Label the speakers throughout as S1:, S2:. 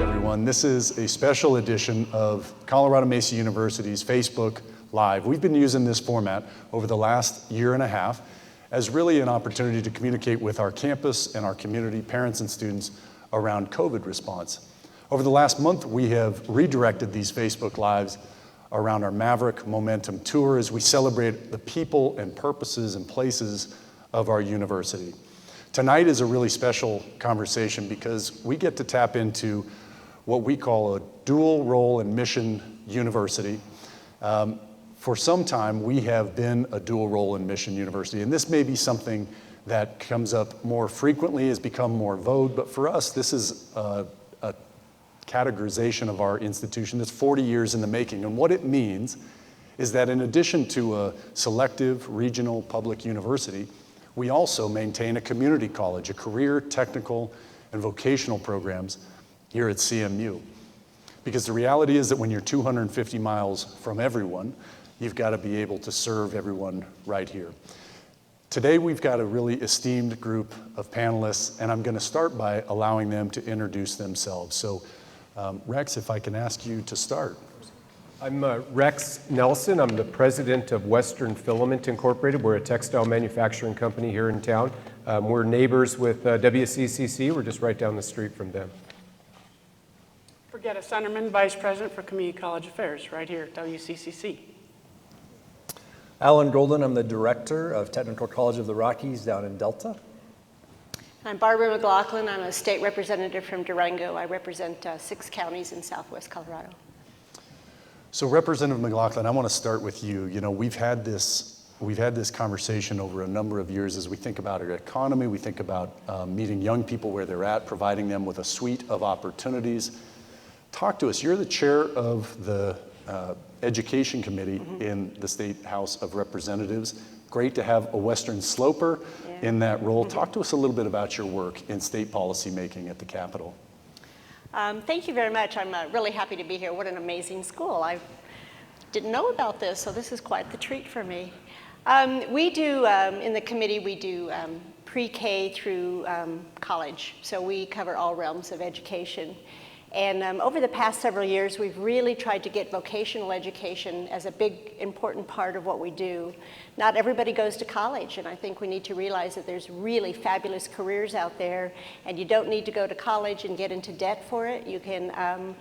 S1: everyone. This is a special edition of Colorado Mesa University's Facebook Live. We've been using this format over the last year and a half as really an opportunity to communicate with our campus and our community, parents and students, around COVID response. Over the last month, we have redirected these Facebook Lives around our Maverick Momentum Tour as we celebrate the people and purposes and places of our university. Tonight is a really special conversation because we get to tap into what we call a dual role and mission university. For some time, we have been a dual role and mission university, and this may be something that comes up more frequently, has become more vogue, but for us, this is a categorization of our institution that's 40 years in the making. And what it means is that in addition to a selective regional public university, we also maintain a community college, a career, technical, and vocational programs here at CMU. Because the reality is that when you're 250 miles from everyone, you've got to be able to serve everyone right here. Today we've got a really esteemed group of panelists, and I'm going to start by allowing them to introduce themselves. So Rex, if I can ask you to start.
S2: I'm Rex Nelson. I'm the president of Western Filament Incorporated. We're a textile manufacturing company here in town. We're neighbors with WCCC. We're just right down the street from them.
S3: Forget Sunderman, Vice President for Community College Affairs, right here at WCCC.
S4: Alan Golden, I'm the director of Technical College of the Rockies down in Delta.
S5: I'm Barbara McLaughlin. I'm a state representative from Durango. I represent 6 counties in southwest Colorado.
S1: So Representative McLaughlin, I want to start with you. You know, we've had this conversation over a number of years as we think about our economy, we think about meeting young people where they're at, providing them with a suite of opportunities. Talk to us. You're the chair of the Education Committee in the State House of Representatives. Great to have a Western Sloper in that role. Talk to us a little bit about your work in state policy making at the Capitol.
S5: Thank you very much. I'm really happy to be here. What an amazing school. I didn't know about this, so this is quite the treat for me. We do, in the committee, we do pre-K through college. So we cover all realms of education. And over the past several years, we've really tried to get vocational education as a big, important part of what we do. Not everybody goes to college, and I think we need to realize that there's really fabulous careers out there, and you don't need to go to college and get into debt for it. You can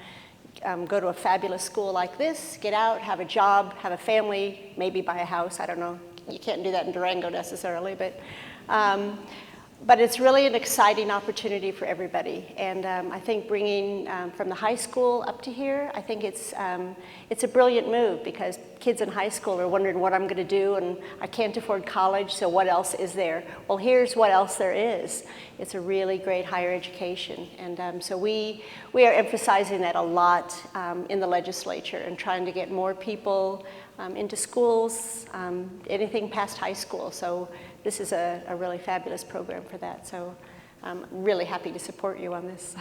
S5: go to a fabulous school like this, get out, have a job, have a family, maybe buy a house. I don't know. You can't do that in Durango necessarily, but it's really an exciting opportunity for everybody. And I think bringing from the high school up to here, I think it's a brilliant move because kids in high school are wondering what I'm going to do and I can't afford college, so what else is there? Well, here's what else there is. It's a really great higher education. And so we are emphasizing that a lot in the legislature and trying to get more people into schools, anything past high school. So this is a really fabulous program for that. So I'm really happy to support you on this.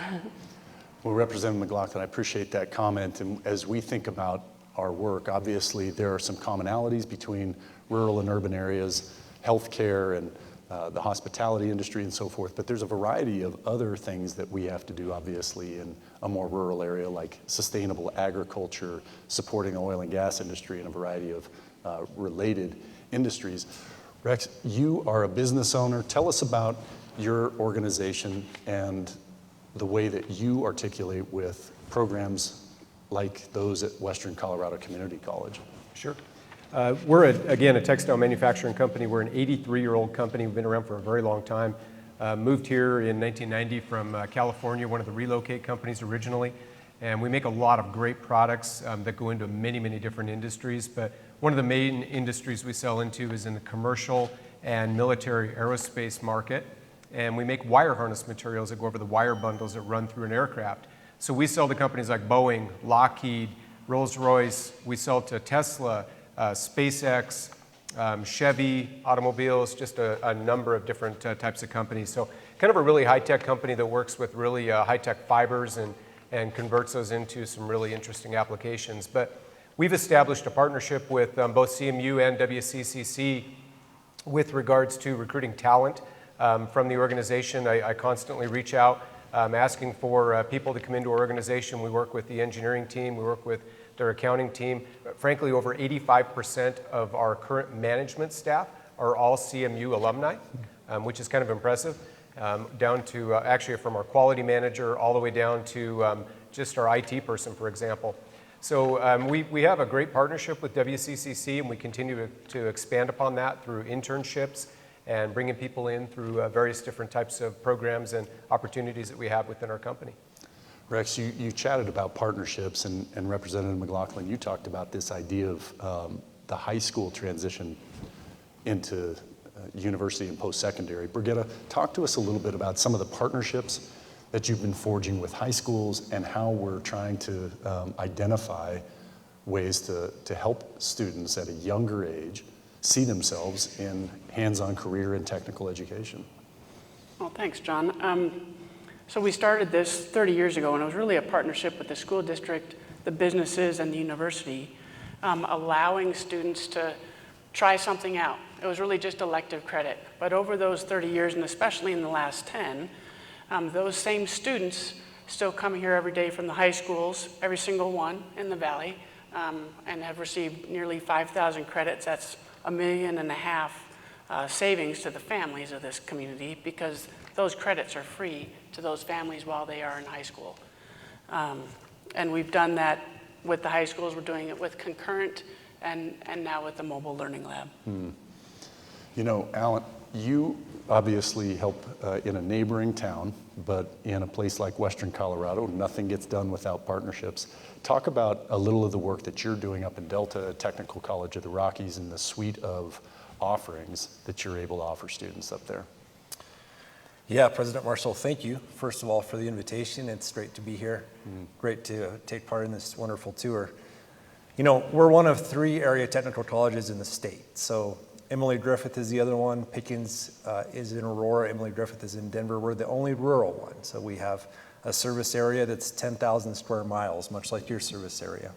S1: Well, Representative McLaughlin, I appreciate that comment. And as we think about our work, obviously there are some commonalities between rural and urban areas, healthcare and the hospitality industry and so forth, but there's a variety of other things that we have to do, obviously, in a more rural area like sustainable agriculture, supporting the oil and gas industry, and a variety of related industries. Rex, you are a business owner. Tell us about your organization and the way that you articulate with programs like those at Western Colorado Community College.
S2: Sure. We're, again, a textile manufacturing company. We're an 83-year-old company. We've been around for a very long time. Moved here in 1990 from California, one of the relocate companies originally. And we make a lot of great products that go into many, many different industries. But one of the main industries we sell into is in the commercial and military aerospace market. And we make wire harness materials that go over the wire bundles that run through an aircraft. So we sell to companies like Boeing, Lockheed, Rolls-Royce. We sell to Tesla, SpaceX, Chevy, automobiles, just a number of different types of companies. So kind of a really high-tech company that works with really high-tech fibers and converts those into some really interesting applications. But we've established a partnership with both CMU and WCCC with regards to recruiting talent from the organization. I constantly reach out asking for people to come into our organization. We work with the engineering team, we work with their accounting team. Frankly, over 85% of our current management staff are all CMU alumni, which is kind of impressive, down to actually from our quality manager all the way down to just our IT person, for example. So we have a great partnership with WCCC, and we continue to expand upon that through internships and bringing people in through various different types of programs and opportunities that we have within our company.
S1: Rex, you chatted about partnerships, and Representative McLaughlin, you talked about this idea of the high school transition into university and post-secondary. Brigitta, talk to us a little bit about some of the partnerships that you've been forging with high schools and how we're trying to identify ways to help students at a younger age see themselves in hands-on career and technical education.
S3: Well, thanks, John. So we started this 30 years ago, and it was really a partnership with the school district, the businesses, and the university, allowing students to try something out. It was really just elective credit. But over those 30 years, and especially in the last 10, those same students still come here every day from the high schools, every single one in the Valley, and have received nearly 5,000 credits. That's $1.5 million savings to the families of this community, because those credits are free to those families while they are in high school. And we've done that with the high schools. We're doing it with Concurrent and now with the Mobile Learning Lab.
S1: You know, Alan, you obviously help in a neighboring town, but in a place like Western Colorado, nothing gets done without partnerships. Talk about a little of the work that you're doing up in Delta, Technical College of the Rockies, and the suite of offerings that you're able to offer students up there.
S4: Yeah, President Marshall, thank you, first of all, for the invitation. It's great to be here. Great to take part in this wonderful tour. You know, we're one of 3 area technical colleges in the state. So Emily Griffith is the other one. Pickens is in Aurora. Emily Griffith is in Denver. We're the only rural one. So we have a service area that's 10,000 square miles, much like your service area.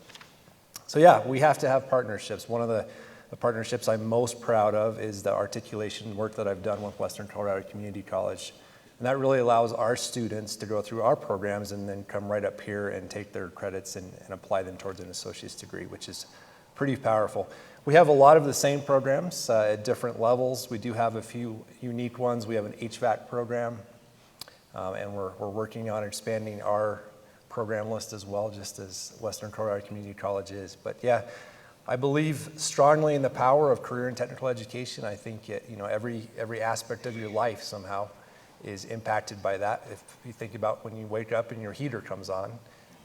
S4: So yeah, we have to have partnerships. One of the partnerships I'm most proud of is the articulation work that I've done with Western Colorado Community College. And that really allows our students to go through our programs and then come right up here and take their credits and apply them towards an associate's degree, which is pretty powerful. We have a lot of the same programs at different levels. We do have a few unique ones. We have an HVAC program, and we're working on expanding our program list as well, just as Western Colorado Community College is. But yeah, I believe strongly in the power of career and technical education. I think every aspect of your life somehow is impacted by that. If you think about when you wake up and your heater comes on,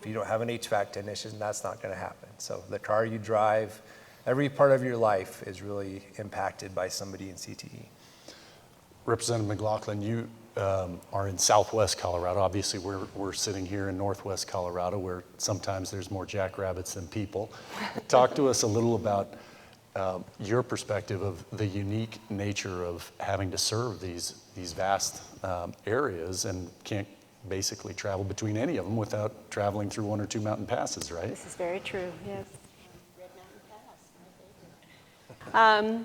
S4: if you don't have an HVAC technician, that's not going to happen. So the car you drive, every part of your life is really impacted by somebody in CTE.
S1: Representative McLaughlin, you are in Southwest Colorado. Obviously, we're sitting here in Northwest Colorado, where sometimes there's more jackrabbits than people. Talk to us a little about your perspective of the unique nature of having to serve these vast areas and can't basically travel between any of them without traveling through 1 or 2 mountain passes, right?
S5: This is very true, yes. Red Mountain Pass.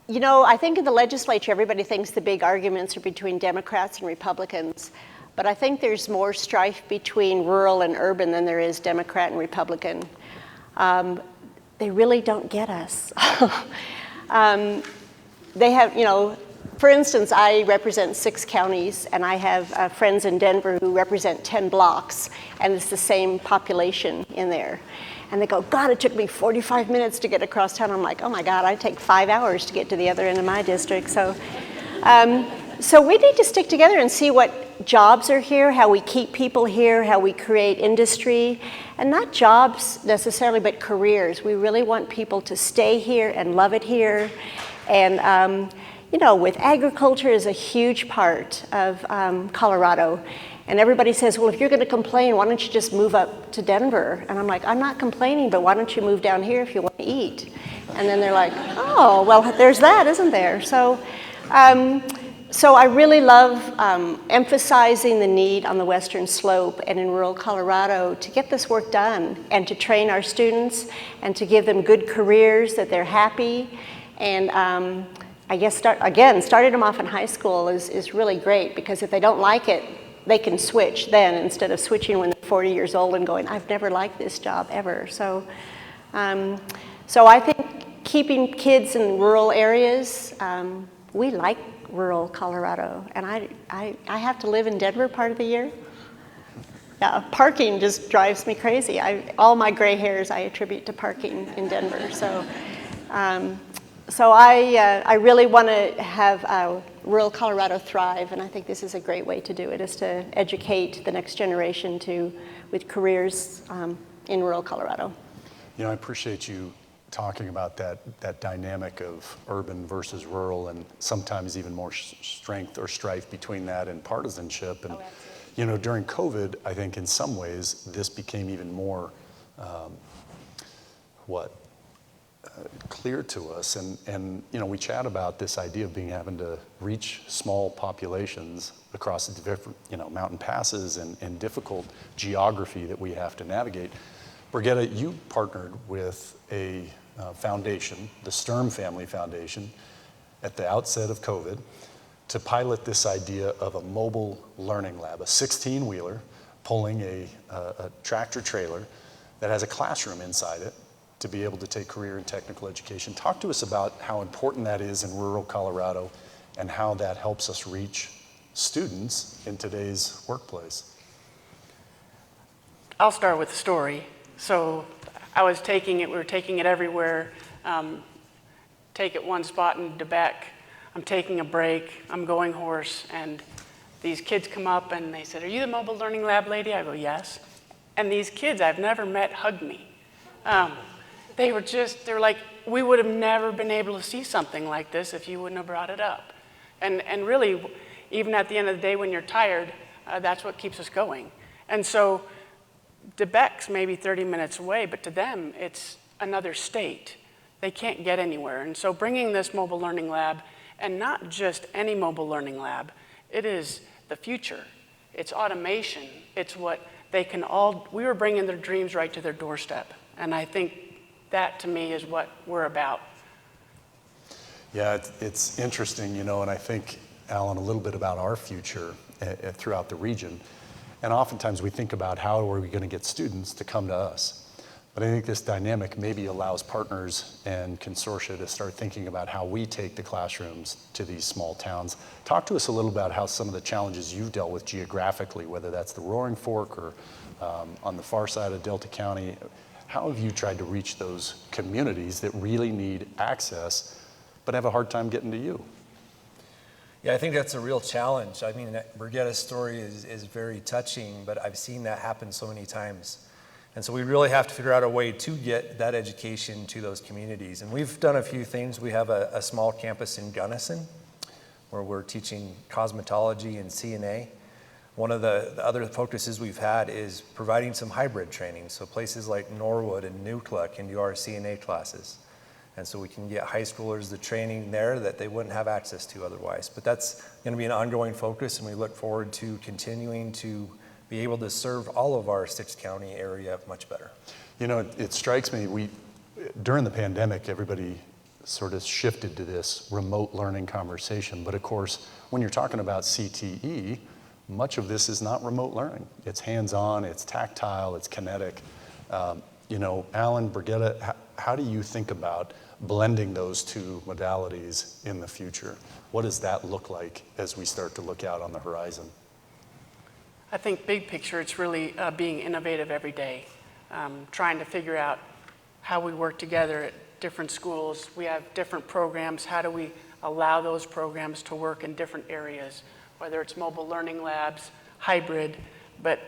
S5: You know, I think in the legislature, everybody thinks the big arguments are between Democrats and Republicans, but I think there's more strife between rural and urban than there is Democrat and Republican. They really don't get us. They have, you know, for instance, I represent 6 counties, and I have friends in Denver who represent 10 blocks, and it's the same population in there. And they go, God, it took me 45 minutes to get across town. I'm like, oh my God, I take 5 hours to get to the other end of my district. So we need to stick together and see what jobs are here, how we keep people here, how we create industry, and not jobs necessarily, but careers. We really want people to stay here and love it here. And, you know, with agriculture is a huge part of Colorado. And everybody says, well, if you're going to complain, why don't you just move up to Denver? And I'm like, I'm not complaining, but why don't you move down here if you want to eat? And then they're like, oh, well, there's that, isn't there? So I really love emphasizing the need on the Western Slope and in rural Colorado to get this work done and to train our students and to give them good careers, that they're happy. And I guess starting them off in high school is really great, because if they don't like it, they can switch then instead of switching when they're 40 years old and going, I've never liked this job ever. So, so I think keeping kids in rural areas, we like rural Colorado, and I have to live in Denver part of the year. Yeah, parking just drives me crazy. All my gray hairs I attribute to parking in Denver. So, so I really want to have rural Colorado thrive, and I think this is a great way to do it, is to educate the next generation with careers in rural Colorado.
S1: You know, I appreciate you talking about that dynamic of urban versus rural, and sometimes even more strength or strife between that and partisanship. And you know, during COVID, I think in some ways this became even more clear to us. And you know, we chat about this idea of having to reach small populations across the different, you know, mountain passes and difficult geography that we have to navigate. Brigitte, you partnered with a foundation, the Sturm Family Foundation, at the outset of COVID to pilot this idea of a mobile learning lab, a 16-wheeler pulling a tractor trailer that has a classroom inside it to be able to take career and technical education. Talk to us about how important that is in rural Colorado and how that helps us reach students in today's workplace.
S3: I'll start with the story. So we were taking it everywhere. Take it one spot in Quebec. I'm taking a break, I'm going hoarse, and these kids come up and they said, are you the mobile learning lab lady? I go, yes. And these kids I've never met hugged me. They were like, we would have never been able to see something like this if you wouldn't have brought it up. And really, even at the end of the day when you're tired, that's what keeps us going. And so Quebec's maybe 30 minutes away, but to them, it's another state. They can't get anywhere. And so bringing this mobile learning lab, and not just any mobile learning lab, it is the future. It's automation. It's what they can all, we were bringing their dreams right to their doorstep. And I think that to me is what we're about.
S1: Yeah, it's interesting, you know, and I think, Alan, a little bit about our future throughout the region. And oftentimes we think about how are we going to get students to come to us. But I think this dynamic maybe allows partners and consortia to start thinking about how we take the classrooms to these small towns. Talk to us a little about how some of the challenges you've dealt with geographically, whether that's the Roaring Fork or on the far side of Delta County. How have you tried to reach those communities that really need access but have a hard time getting to you?
S4: Yeah, I think that's a real challenge. I mean, Brigitte's story is very touching, but I've seen that happen so many times. And so we really have to figure out a way to get that education to those communities. And we've done a few things. We have a small campus in Gunnison where we're teaching cosmetology and CNA. One of the other focuses we've had is providing some hybrid training. So places like Norwood and Nucla can do our CNA classes. And so we can get high schoolers the training there that they wouldn't have access to otherwise. But that's going to be an ongoing focus, and we look forward to continuing to be able to serve all of our 6-county area much better.
S1: You know, it strikes me, during the pandemic, everybody sort of shifted to this remote learning conversation. But of course, when you're talking about CTE, much of this is not remote learning. It's hands-on, it's tactile, it's kinetic. You know, Alan, Brigitte, how do you think about blending those two modalities in the future? What does that look like as we start to look out on the horizon?
S3: I think big picture, it's really being innovative every day, trying to figure out how we work together at different schools. We have different programs. How do we allow those programs to work in different areas, whether it's mobile learning labs, hybrid, but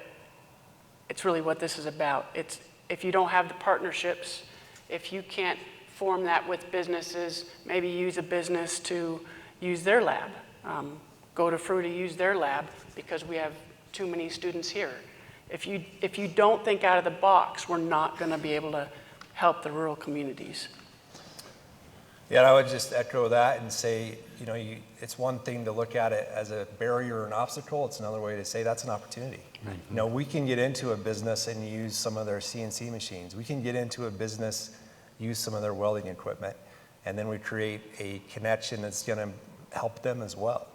S3: it's really what this is about. It's, if you don't have the partnerships, if you can't form that with businesses, maybe use a business to use their lab. Go to FRU to use their lab because we have too many students here. If you don't think out of the box, we're not going to be able to help the rural communities.
S4: Yeah, I would just echo that and say, you know, it's one thing to look at it as a barrier or an obstacle. It's another way to say that's an opportunity. Mm-hmm. You know, we can get into a business and use some of their CNC machines. We can get into a business, use some of their welding equipment, and then we create a connection that's going to help them as well.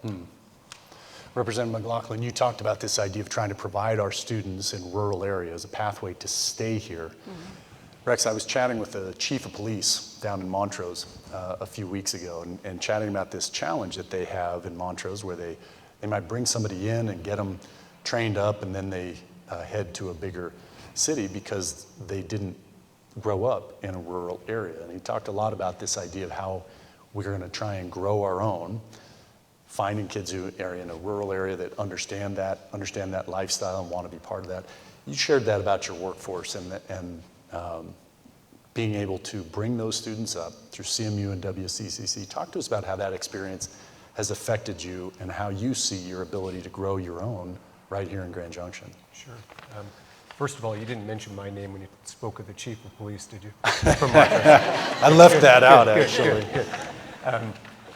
S1: Representative McLaughlin, you talked about this idea of trying to provide our students in rural areas a pathway to stay here. Rex, I was chatting with the chief of police down in Montrose a few weeks ago and chatting about this challenge that they have in Montrose where they might bring somebody in and get them trained up and then they head to a bigger city because they didn't grow up in a rural area. And he talked a lot about this idea of how we're going to try and grow our own, finding kids who are in a rural area that understand that lifestyle and want to be part of that. You shared that about your workforce and being able to bring those students up through CMU and WCCC. Talk to us about how that experience has affected you and how you see your ability to grow your own right here in Grand Junction.
S2: Sure. First of all, you didn't mention my name when you spoke of the chief of police, did you? From Montrose.
S1: I left that out, actually.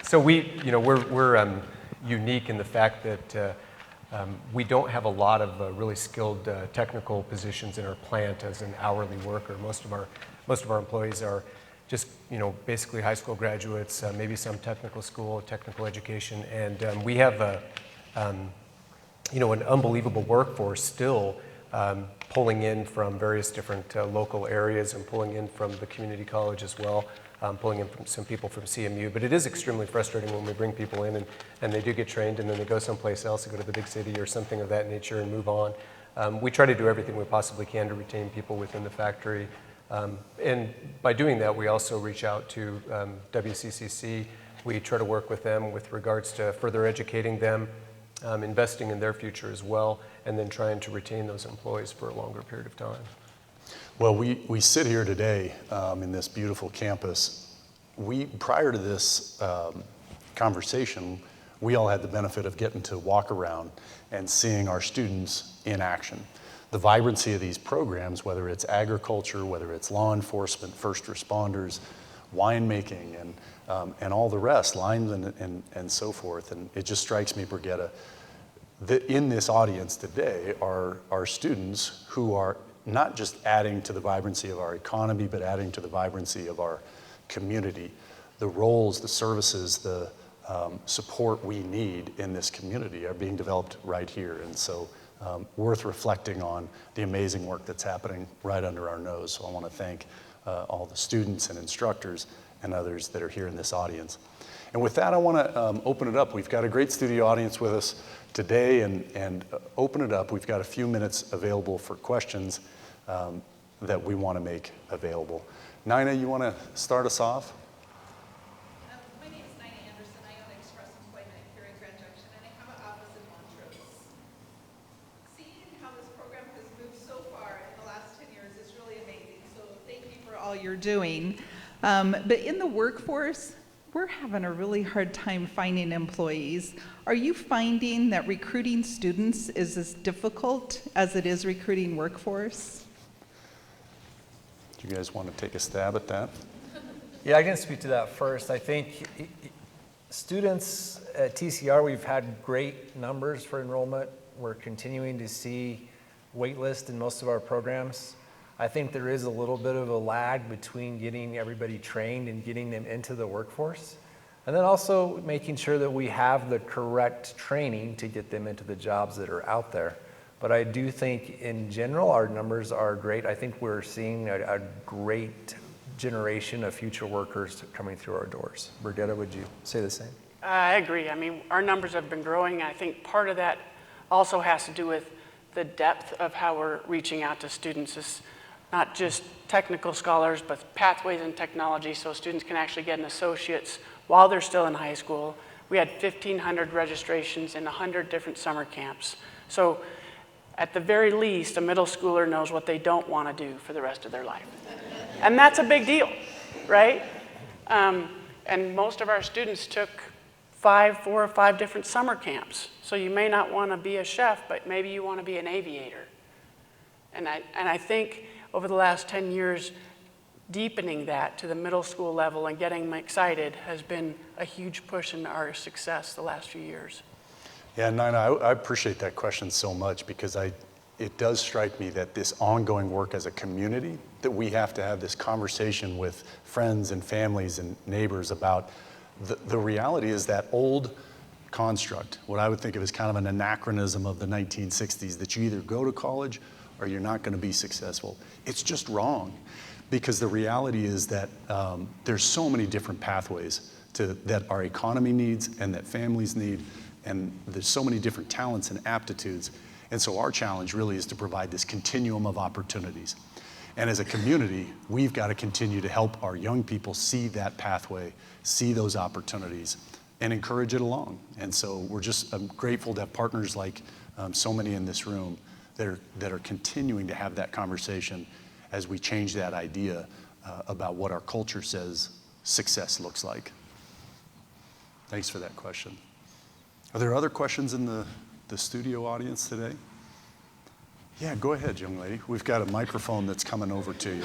S2: So we're unique in the fact that we don't have a lot of really skilled technical positions in our plant as an hourly worker. Most of our employees are just basically high school graduates, maybe some technical school, technical education, and we have an unbelievable workforce still. Pulling in from various different local areas and pulling in from the community college as well, pulling in from some people from CMU. But it is extremely frustrating when we bring people in and they do get trained and then they go someplace else, they go to the big city or something of that nature and move on. We try to do everything we possibly can to retain people within the factory. And by doing that, we also reach out to WCCC. We try to work with them with regards to further educating them, investing in their future as well, and then trying to retain those employees for a longer period of time.
S1: Well, we sit here today in this beautiful campus. Prior to this conversation, we all had the benefit of getting to walk around and seeing our students in action. The vibrancy of these programs, whether it's agriculture, whether it's law enforcement, first responders, winemaking, and all the rest, lines and so forth. And it just strikes me, Brigitte, that in this audience today are students who are not just adding to the vibrancy of our economy, but adding to the vibrancy of our community. The roles, the services, the support we need in this community are being developed right here. And so worth reflecting on the amazing work that's happening right under our nose. So I want to thank all the students and instructors and others that are here in this audience. And with that, I want to open it up. We've got a great studio audience with us today, and open it up. We've got a few minutes available for questions that we want to make available. Nina, you want to start us off?
S6: My name is Nina Anderson. I own Express Employment here in Grand Junction, and I have an office in Montrose. Seeing how this program has moved so far in the last 10 years is really amazing. So thank you for all you're doing. But in the workforce, we're having a really hard time finding employees. Are you finding that recruiting students is as difficult as it is recruiting workforce?
S1: Do you guys want to take a stab at that?
S4: Yeah, I can speak to that first. I think students at TCR, we've had great numbers for enrollment. We're continuing to see wait lists in most of our programs. I think there is a little bit of a lag between getting everybody trained and getting them into the workforce. And then also making sure that we have the correct training to get them into the jobs that are out there. But I do think in general, our numbers are great. I think we're seeing a great generation of future workers coming through our doors. Brigitte, would you say the same?
S3: I agree. I mean, our numbers have been growing. I think part of that also has to do with the depth of how we're reaching out to students. It's not just technical scholars, but pathways in technology, so students can actually get an associate's while they're still in high school. We had 1,500 registrations in 100 different summer camps. So at the very least, a middle schooler knows what they don't want to do for the rest of their life. And that's a big deal, right? And most of our students took 4 or 5 different summer camps. So you may not want to be a chef, but maybe you want to be an aviator. And I think over the last 10 years, deepening that to the middle school level and getting them excited has been a huge push in our success the last few years.
S1: Yeah, Nina, I appreciate that question so much because it does strike me that this ongoing work as a community, that we have to have this conversation with friends and families and neighbors about the reality is that old construct, what I would think of as kind of an anachronism of the 1960s, that you either go to college or you're not going to be successful. It's just wrong, because the reality is that there's so many different pathways that our economy needs and that families need, and there's so many different talents and aptitudes. And so our challenge really is to provide this continuum of opportunities. And as a community, we've got to continue to help our young people see that pathway, see those opportunities, and encourage it along. And so I'm grateful to have partners like so many in this room that are continuing to have that conversation as we change that idea about what our culture says success looks like. Thanks for that question. Are there other questions in the studio audience today? Yeah, go ahead, young lady. We've got a microphone that's coming over to you.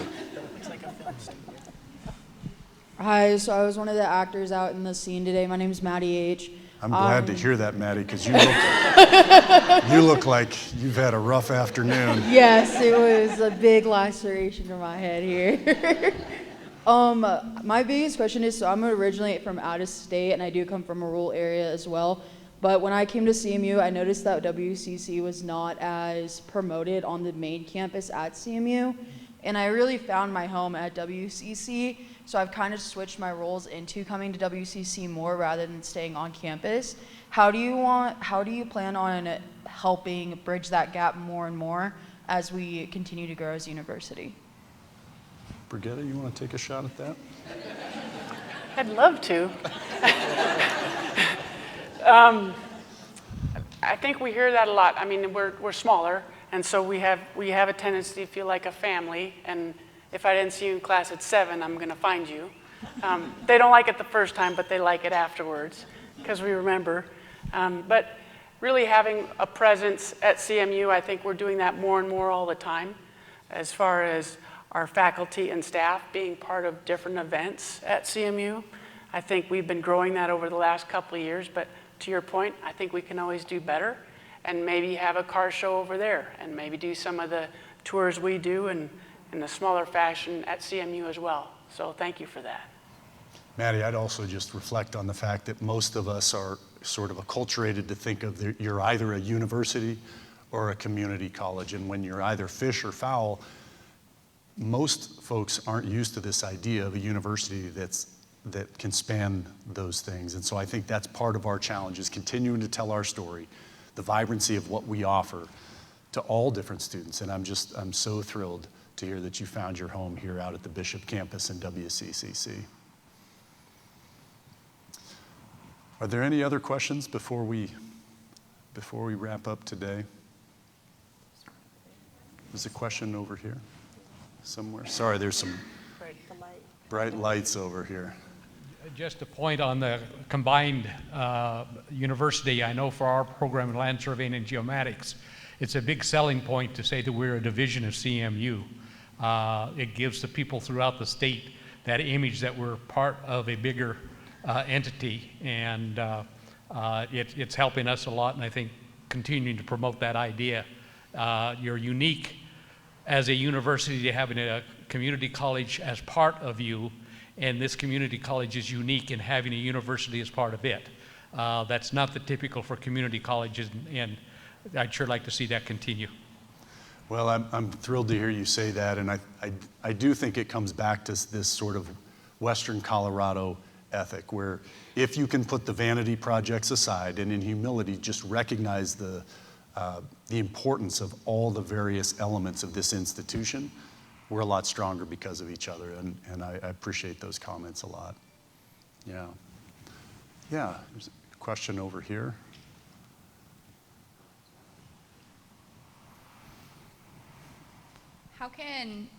S7: Hi, so I was one of the actors out in the scene today. My name's Maddie H.
S1: I'm glad to hear that, Maddie, because you look like you've had a rough afternoon.
S7: Yes, it was a big laceration to my head here. My biggest question is, so I'm originally from out of state, and I do come from a rural area as well. But when I came to CMU, I noticed that WCC was not as promoted on the main campus at CMU. And I really found my home at WCC. So I've kind of switched my roles into coming to WCC more rather than staying on campus. How do you plan on helping bridge that gap more and more as we continue to grow as a university?
S1: Brigitte, you want to take a shot at that?
S3: I'd love to. I think we hear that a lot. I mean, we're smaller, and so we have a tendency to feel like a family. And if I didn't see you in class at 7, I'm going to find you. They don't like it the first time, but they like it afterwards because we remember. But really having a presence at CMU, I think we're doing that more and more all the time, as far as our faculty and staff being part of different events at CMU. I think we've been growing that over the last couple of years, but to your point, I think we can always do better, and maybe have a car show over there, and maybe do some of the tours we do in a smaller fashion at CMU as well. So thank you for that.
S1: Maddie, I'd also just reflect on the fact that most of us are sort of acculturated to think of you're either a university or a community college, and when you're either fish or fowl, most folks aren't used to this idea of a university that can span those things. And so I think that's part of our challenge, is continuing to tell our story, the vibrancy of what we offer to all different students. And I'm so thrilled to hear that you found your home here out at the Bishop campus in WCCC. Are there any other questions before we wrap up today? There's a question over here somewhere. Sorry, there's some bright lights over here.
S8: Just a point on the combined university. I know for our program in land surveying and geomatics, it's a big selling point to say that we're a division of CMU. It gives the people throughout the state that image that we're part of a bigger entity, and it's helping us a lot, and I think continuing to promote that idea. You're unique as a university having a community college as part of you, and this community college is unique in having a university as part of it. That's not the typical for community colleges, and I'd sure like to see that continue.
S1: Well, I'm thrilled to hear you say that, and I do think it comes back to this sort of Western Colorado ethic, where if you can put the vanity projects aside and in humility just recognize the importance of all the various elements of this institution, we're a lot stronger because of each other, and I appreciate those comments a lot. Yeah. Yeah, there's a question over here.
S9: How can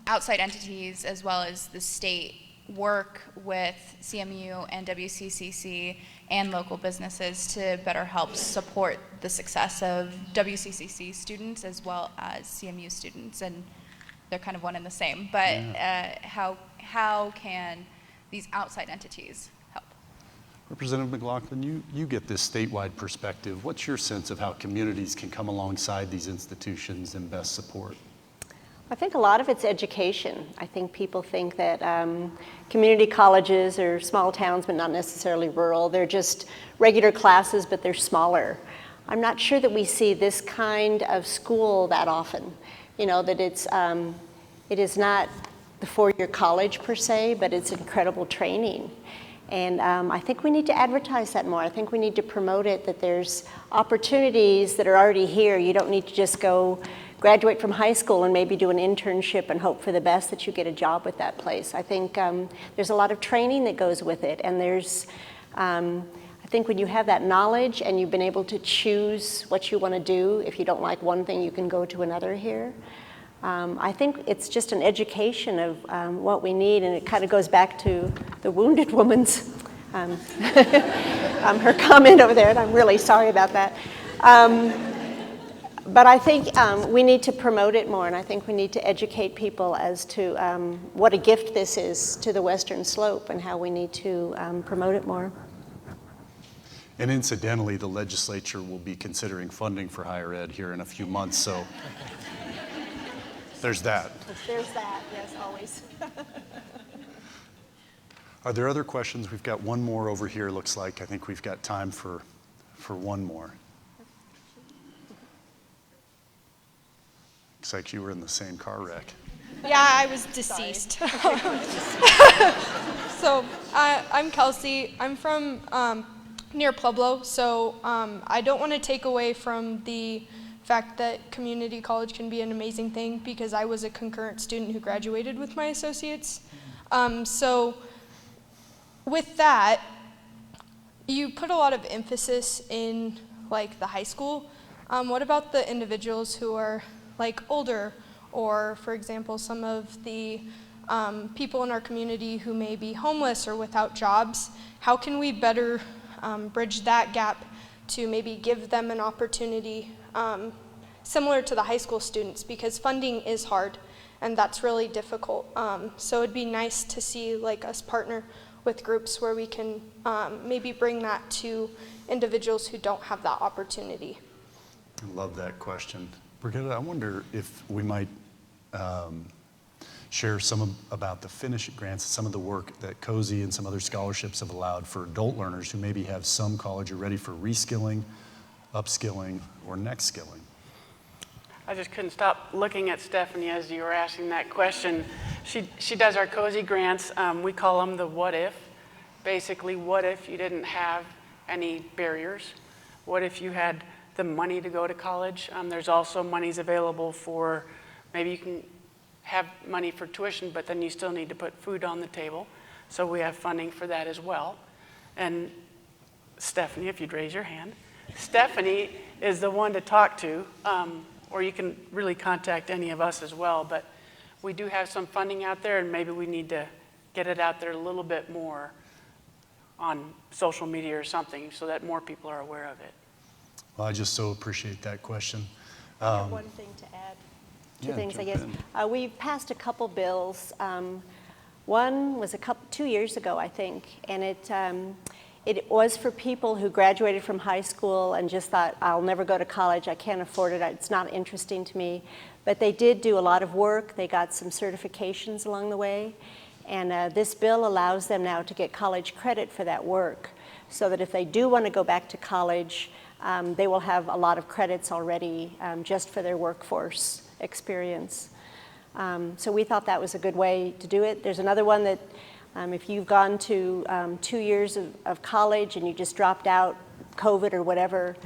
S9: outside entities as well as the state work with CMU and WCCC and local businesses to better help support the success of WCCC students as well as CMU students? And they're kind of one and the same, but how can these outside entities help?
S1: Representative McLaughlin, you get this statewide perspective. What's your sense of how communities can come alongside these institutions and best support?
S5: I think a lot of it's education. I think people think that community colleges are small towns, but not necessarily rural. They're just regular classes, but they're smaller. I'm not sure that we see this kind of school that often. You know, that it is not the four-year college per se, but it's incredible training. And I think we need to advertise that more. I think we need to promote it, that there's opportunities that are already here. You don't need to just go graduate from high school and maybe do an internship and hope for the best that you get a job with that place. I think there's a lot of training that goes with it, and there's, I think when you have that knowledge and you've been able to choose what you want to do, if you don't like one thing, you can go to another here. I think it's just an education of what we need, and it kind of goes back to the wounded woman's, her comment over there, and I'm really sorry about that. But I think we need to promote it more, and I think we need to educate people as to what a gift this is to the Western Slope and how we need to promote it more.
S1: And incidentally, the legislature will be considering funding for higher ed here in a few months, so there's that.
S5: There's that, yes, always.
S1: Are there other questions? We've got one more over here, looks like. I think we've got time for one more. Looks like you were in the same car wreck.
S10: Yeah, I was deceased. So I'm Kelsey. I'm from near Pueblo, so I don't want to take away from the fact that community college can be an amazing thing, because I was a concurrent student who graduated with my associates. So with that, you put a lot of emphasis in like the high school. What about the individuals who are like older, or for example, some of the people in our community who may be homeless or without jobs? How can we better bridge that gap to maybe give them an opportunity similar to the high school students, because funding is hard and that's really difficult. So it'd be nice to see like us partner with groups where we can maybe bring that to individuals who don't have that opportunity.
S1: I love that question. Brigitte, I wonder if we might share some about the Finish It grants, some of the work that COSI and some other scholarships have allowed for adult learners who maybe have some college or ready for reskilling, upskilling, or next skilling.
S3: I just couldn't stop looking at Stephanie as you were asking that question. She does our COSI grants. We call them the what if. Basically, what if you didn't have any barriers? What if you had the money to go to college? There's also monies available for, maybe you can have money for tuition, but then you still need to put food on the table. So we have funding for that as well. And Stephanie, if you'd raise your hand. Stephanie is the one to talk to, or you can really contact any of us as well. But we do have some funding out there, and maybe we need to get it out there a little bit more on social media or something so that more people are aware of it.
S1: Well, I just so appreciate that question.
S5: I have one thing to add. Two things, I guess. We've passed a couple bills. One was 2 years ago, I think, and it was for people who graduated from high school and just thought, I'll never go to college, I can't afford it, it's not interesting to me. But they did do a lot of work. They got some certifications along the way. And this bill allows them now to get college credit for that work, so that if they do want to go back to college, they will have a lot of credits already just for their workforce experience. So we thought that was a good way to do it. There's another one that if you've gone to 2 years of college and you just dropped out, COVID or whatever,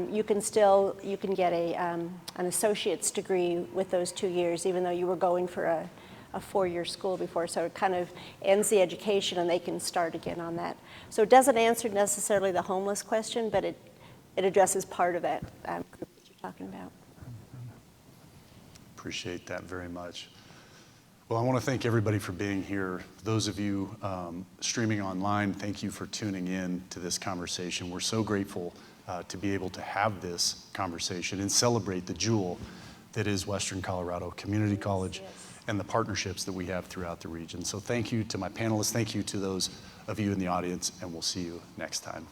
S5: you can get an associate's degree with those 2 years, even though you were going for a 4-year school before. So it kind of ends the education and they can start again on that. So it doesn't answer necessarily the homeless question, but it addresses part of that group that you're talking about.
S1: Appreciate that very much. Well, I want to thank everybody for being here. Those of you streaming online, thank you for tuning in to this conversation. We're so grateful to be able to have this conversation and celebrate the jewel that is Western Colorado Community College and the partnerships that we have throughout the region. So thank you to my panelists, thank you to those of you in the audience, and we'll see you next time.